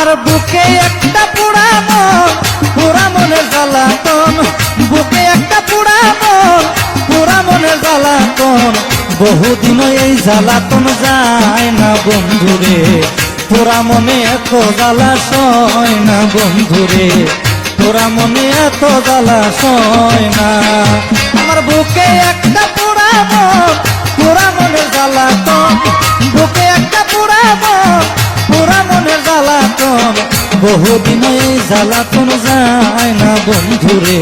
আমার বুকে একটা পোড়া মন, পোড়া মনের জ্বালাতন, বুকে একটা পোড়া মন, পোড়া মনের জ্বালাতন। বহুদিন এই জ্বালাতন যায় না বন্ধুরে, পোড়া মনে এত জ্বালা সয় না বন্ধুরে, পোড়া মনে এত জ্বালা সয় না। আমার বুকে একটা পোড়া মন, পোড়া মনের জ্বালাতন, বুকে একটা পোড়া মন, পোড়া মনের জ্বালাতন। বহুদিন এই জ্বালাতন যায় না বন্ধুরে,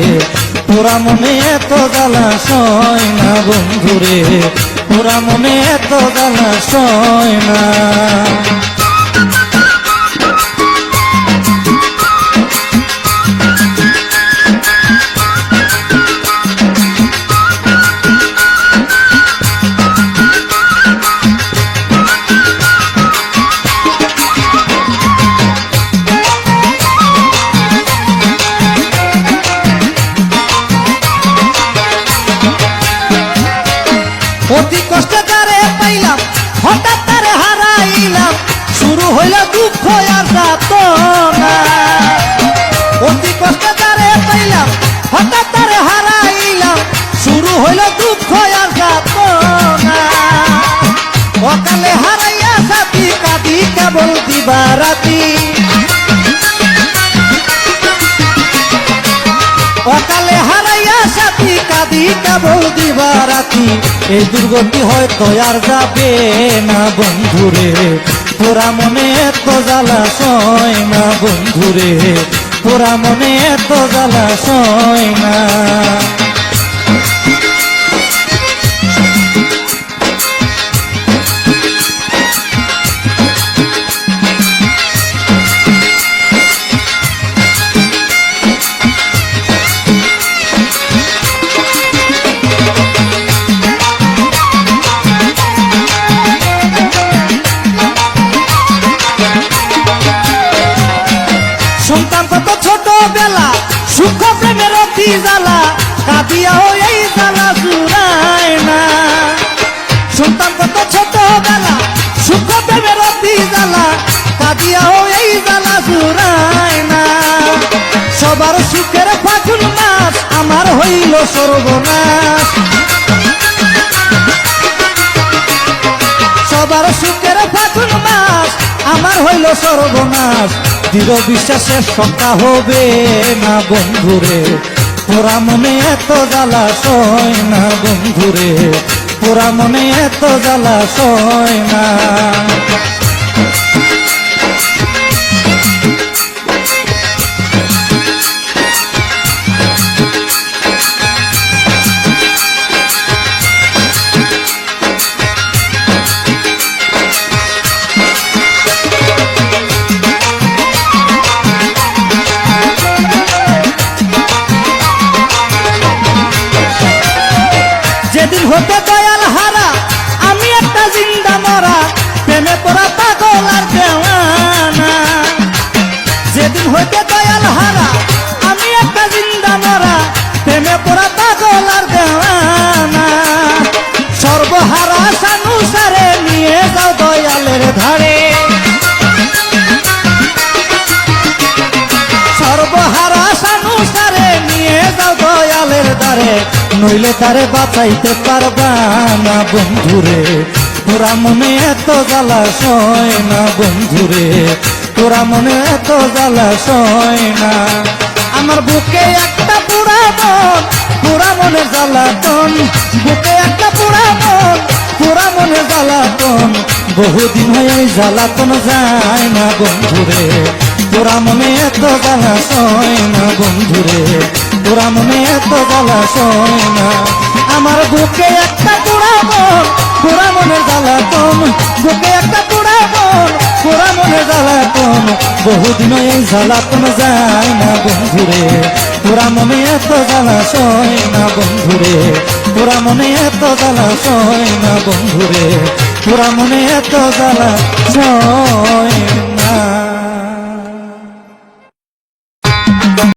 পোড়া মনে এত জ্বালা সয় না বন্ধুরে, পোড়া মনে এত জ্বালা সয় না। অতি কষ্টে তারে পাইলাম, হঠাৎ তারে হারাইলাম, শুরু হইল দুঃখ আর যাতনা। অতি কষ্টে তারে পাইলাম, হঠাৎ তারে হারাইলাম, শুরু হইল দুঃখ আর যাতনা। অকালে হারাইয়া সাথী কাঁদি কেবল দিবারাতি, অকালে হারাইয়া সাথী কাঁদি কেবল দিবারাতি। এই দুর্গতি হয়তো আর যাবে না বন্ধুরে, পোড়া মনে এত জ্বালা সয় না বন্ধুরে, পোড়া মনে এত জ্বালা সয় না। সন্তান কত ছোট বেলা, সুখ প্রেমের অতি জ্বালা, কাঁদিয়াও এই জ্বালা জুড়ায় না। সন্তান কত ছোট বেলা, সুখ প্রেমের অতি জ্বালা, কাঁদিয়াও এই জ্বালা জুড়ায় না। সবার সুখের ফাগুন মাস আমার হইল সর্বনাশ, সবার সুখের ফাগুন মাস আমার হইল সর্বনাশ। দৃঢ় বিশ্বাসে শঙ্কা হবে না বন্ধুরে, পোড়া মনে এত জ্বালা সয় না বন্ধুরে, পোড়া মনে এত জ্বালা সয় না। যেদিন হতে দয়াল হারা আমি একটা জিন্দা মরা, প্রেমে পড়া পাগল আর দেওয়ানা। যেদিন হতে দয়াল হারা আমি একটা জিন্দা মরা, প্রেমে পড়া পাগল আর দেওয়ানা। সর্বহারা সানুসারে নিয়ে যাও দয়ালের ধারে, সর্বহারা সানুসারে নিয়ে যাও দয়ালের ধারে। নইলে তারে বাঁচাইতে পারবা না বন্ধুরে, তোরা মনে এত জ্বালা সয় না বন্ধুরে, তোরা মনে এত জ্বালা সয় না। আমার বুকে একটা পোড়া মন, পোড়া মনে জ্বালাতন, বুকে একটা পোড়া মন, পোড়া মনে জ্বালাতন। বহুদিন হয়ে জ্বালাতন যায় না বন্ধুরে, তোরা মনে এত জ্বালা সয় না বন্ধুরে, তোরা মনে এত জ্বালা সয় না। আমার বুকে একটা পোড়া মন, পোড়া মনে জ্বালাতন, বুকে একটা পোড়া মন, পোড়া মনে জ্বালাতন। বহুদিন এই জ্বালাতন যায় না বন্ধুরে, তোরা মনে এত জ্বালা সয় না বন্ধুরে, তোরা মনে এত জ্বালা সয় না বন্ধুরে, তোরা মনে এত জ্বালা সয়